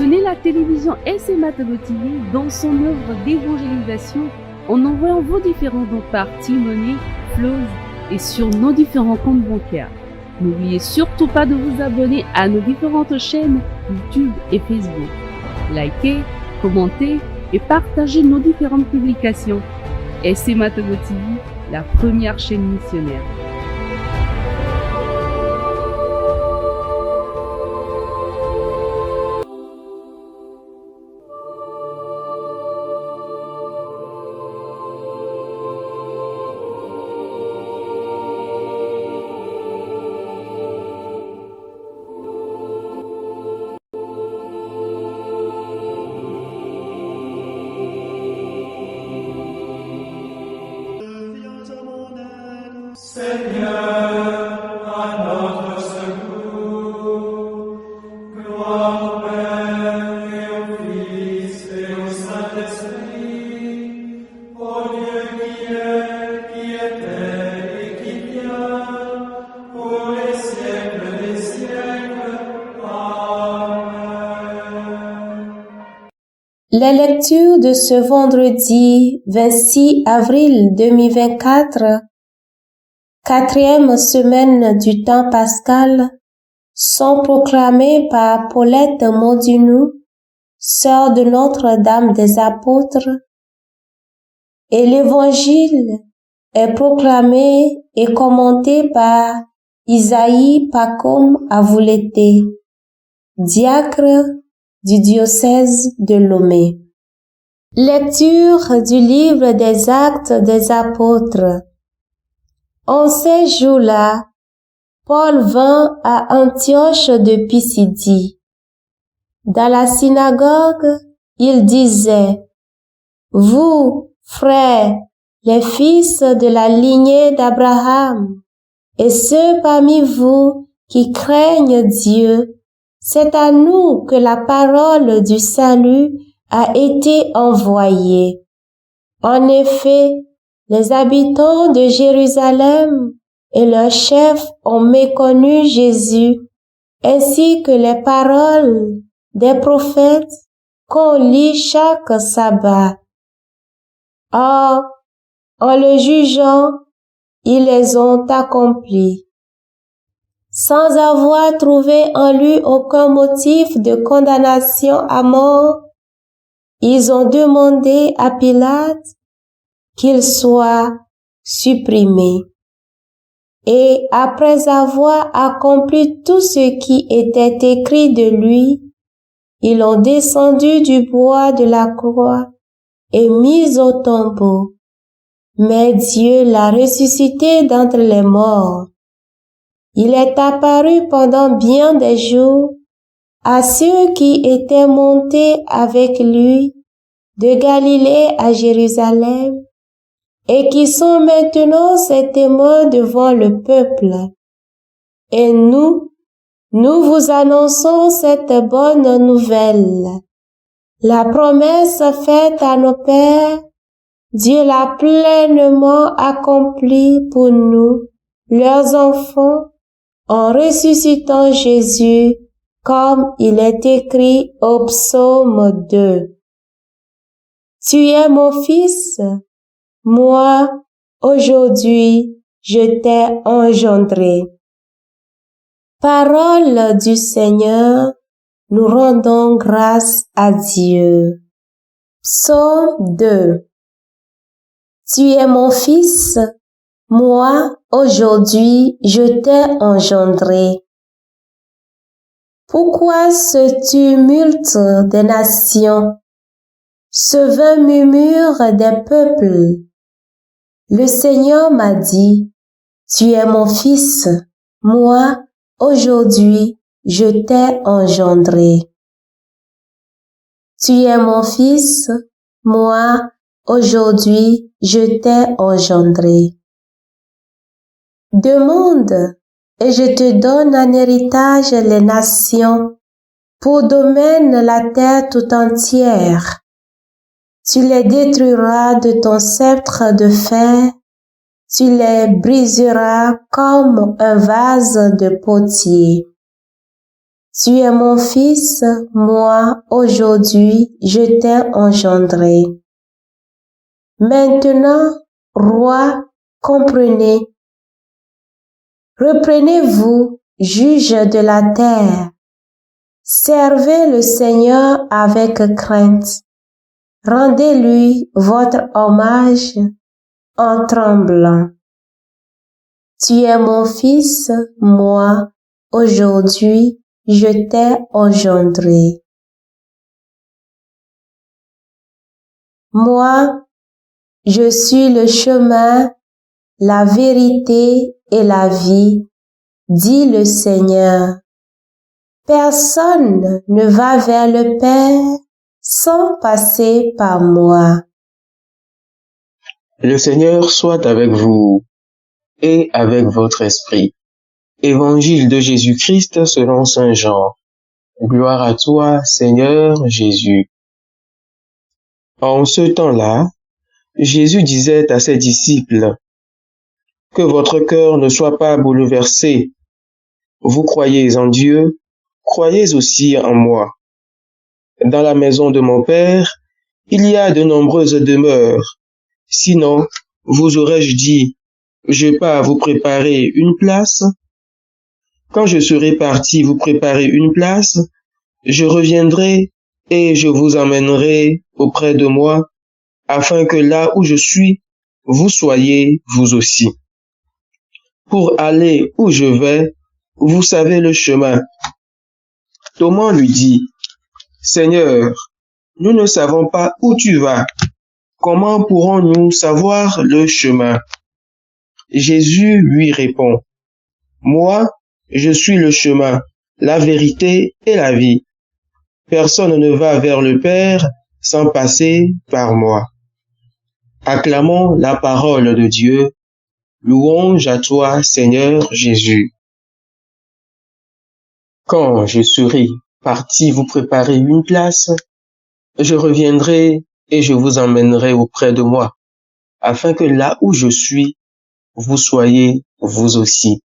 Soutenez la télévision SMATOGO TV dans son œuvre d'évangélisation en envoyant vos différents dons par T-Money, Flows et sur nos différents comptes bancaires. N'oubliez surtout pas de vous abonner à nos différentes chaînes YouTube et Facebook. Likez, commentez et partagez nos différentes publications. SMATOGO TV, la première chaîne missionnaire. Les lectures de ce vendredi 26 avril 2024, quatrième semaine du temps pascal, sont proclamées par Paulette Mondinou, sœur de Notre-Dame des Apôtres, et l'évangile est proclamé et commenté par Isaïe Pacôme Avoulété, diacre du diocèse de Lomé. Lecture du livre des Actes des Apôtres. En ces jours-là, Paul vint à Antioche de Pisidie. Dans la synagogue, il disait: Vous, frères, les fils de la lignée d'Abraham, et ceux parmi vous qui craignent Dieu, c'est à nous que la parole du salut a été envoyée. En effet, les habitants de Jérusalem et leurs chefs ont méconnu Jésus, ainsi que les paroles des prophètes qu'on lit chaque sabbat. Or, en le jugeant, ils les ont accomplis. Sans avoir trouvé en lui aucun motif de condamnation à mort, ils ont demandé à Pilate qu'il soit supprimé. Et après avoir accompli tout ce qui était écrit de lui, ils l'ont descendu du bois de la croix et mis au tombeau. Mais Dieu l'a ressuscité d'entre les morts. Il est apparu pendant bien des jours à ceux qui étaient montés avec lui de Galilée à Jérusalem et qui sont maintenant ses témoins devant le peuple. Et nous vous annonçons cette bonne nouvelle. La promesse faite à nos pères, Dieu l'a pleinement accomplie pour nous, leurs enfants, en ressuscitant Jésus, comme il est écrit au psaume 2. Tu es mon fils, moi, aujourd'hui, je t'ai engendré. Parole du Seigneur, nous rendons grâce à Dieu. Psaume 2. Tu es mon fils, moi, aujourd'hui, je t'ai engendré. Pourquoi ce tumulte des nations, ce vain murmure des peuples? Le Seigneur m'a dit, tu es mon fils, moi, aujourd'hui, je t'ai engendré. Tu es mon fils, moi, aujourd'hui, je t'ai engendré. Demande, et je te donne en héritage les nations, pour domaine la terre tout entière. Tu les détruiras de ton sceptre de fer, tu les briseras comme un vase de potier. Tu es mon fils, moi, aujourd'hui, je t'ai engendré. Maintenant, roi, comprenez. Reprenez-vous, juge de la terre. Servez le Seigneur avec crainte. Rendez-lui votre hommage en tremblant. Tu es mon fils, moi, aujourd'hui, je t'ai engendré. Moi, je suis le chemin, la vérité et la vie, dit le Seigneur. Personne ne va vers le Père sans passer par moi. Le Seigneur soit avec vous et avec votre esprit. Évangile de Jésus-Christ selon saint Jean. Gloire à toi, Seigneur Jésus. En ce temps-là, Jésus disait à ses disciples, « Que votre cœur ne soit pas bouleversé. Vous croyez en Dieu, croyez aussi en moi. Dans la maison de mon Père, il y a de nombreuses demeures. Sinon, vous aurais-je dit, je pars vous préparer une place? Quand je serai parti vous préparer une place, je reviendrai et je vous emmènerai auprès de moi, afin que là où je suis, vous soyez vous aussi. Pour aller où je vais, vous savez le chemin. » Thomas lui dit, « Seigneur, nous ne savons pas où tu vas. Comment pourrons-nous savoir le chemin? » Jésus lui répond, « Moi, je suis le chemin, la vérité et la vie. Personne ne va vers le Père sans passer par moi. » Acclamons la parole de Dieu. Louange à toi, Seigneur Jésus. Quand je serai parti vous préparer une place, je reviendrai et je vous emmènerai auprès de moi, afin que là où je suis, vous soyez vous aussi.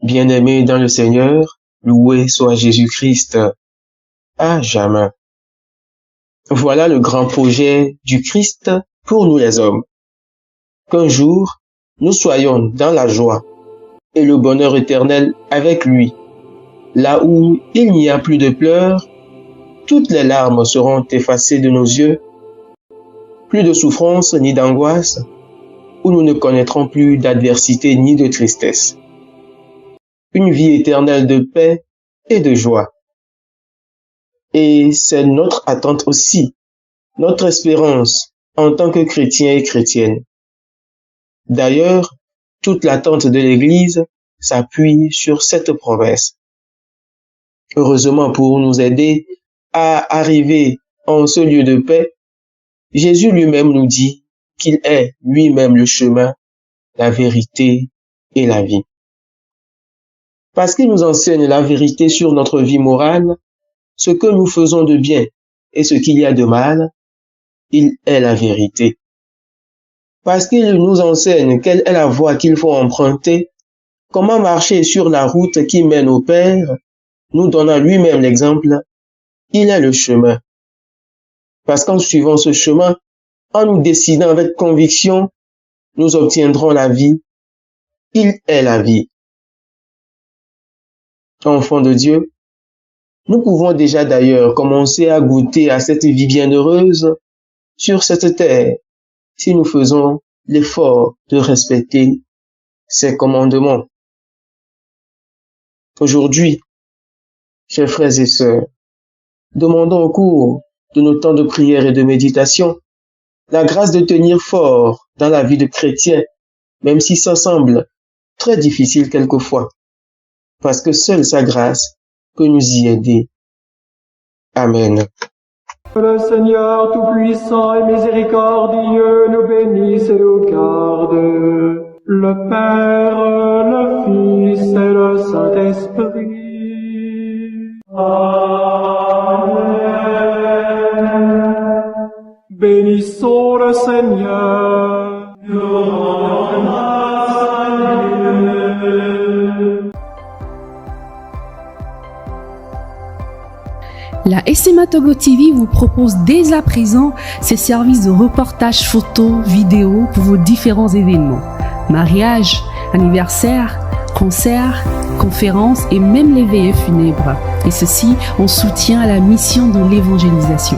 Bien-aimés dans le Seigneur, loué soit Jésus-Christ à jamais. Voilà le grand projet du Christ pour nous les hommes. Qu'un jour, nous soyons dans la joie et le bonheur éternel avec lui. Là où il n'y a plus de pleurs, toutes les larmes seront effacées de nos yeux, plus de souffrance ni d'angoisse, où nous ne connaîtrons plus d'adversité ni de tristesse. Une vie éternelle de paix et de joie. Et c'est notre attente aussi, notre espérance en tant que chrétiens et chrétiennes. D'ailleurs, toute l'attente de l'Église s'appuie sur cette promesse. Heureusement, pour nous aider à arriver en ce lieu de paix, Jésus lui-même nous dit qu'il est lui-même le chemin, la vérité et la vie. Parce qu'il nous enseigne la vérité sur notre vie morale, ce que nous faisons de bien et ce qu'il y a de mal, il est la vérité. Parce qu'il nous enseigne quelle est la voie qu'il faut emprunter, comment marcher sur la route qui mène au Père, nous donnant lui-même l'exemple, il est le chemin. Parce qu'en suivant ce chemin, en nous décidant avec conviction, nous obtiendrons la vie. Il est la vie. Enfants de Dieu, nous pouvons déjà d'ailleurs commencer à goûter à cette vie bienheureuse sur cette terre si nous faisons l'effort de respecter ses commandements. Aujourd'hui, chers frères et sœurs, demandons au cours de nos temps de prière et de méditation la grâce de tenir fort dans la vie de chrétien, même si ça semble très difficile quelquefois, parce que seule sa grâce peut nous y aider. Amen. Le Seigneur Tout-Puissant et Miséricordieux nous bénisse et nous garde, le Père, le Fils et le Saint-Esprit. Amen. Bénissons le Seigneur. Nous rendons grâce à Dieu. La SMA Togo TV vous propose dès à présent ses services de reportage photo, vidéo pour vos différents événements. Mariage, anniversaire, concerts, conférences et même les veillées funèbres. Et ceci en soutien à la mission de l'évangélisation.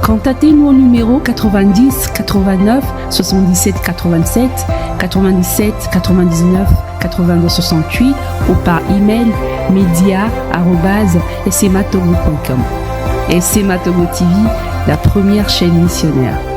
Contactez-nous au numéro 90 89 77 87 97 99 82 68 ou par email media@smatogo.com. SMA Togo TV, la première chaîne missionnaire.